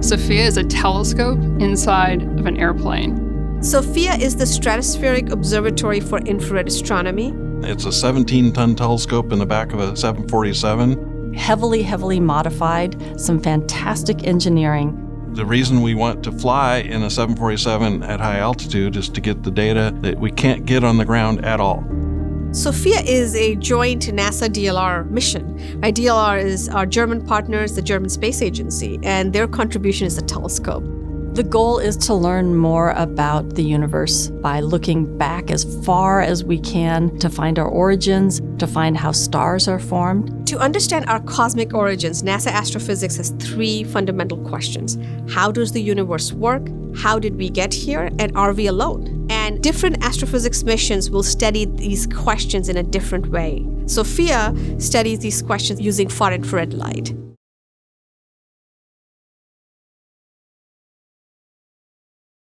SOFIA is a telescope inside of an airplane. SOFIA is the Stratospheric Observatory for Infrared Astronomy. It's a 17-ton telescope in the back of a 747. Heavily modified, some fantastic engineering. The reason we want to fly in a 747 at high altitude is to get the data that we can't get on the ground at all. SOFIA is a joint NASA DLR mission. DLR is our German partners, the German Space Agency, and their contribution is the telescope. The goal is to learn more about the universe by looking back as far as we can to find our origins, to find how stars are formed. To understand our cosmic origins, NASA astrophysics has 3 fundamental questions. How does the universe work? How did we get here? And are we alone? And different astrophysics missions will study these questions in a different way. SOFIA studies these questions using far infrared light.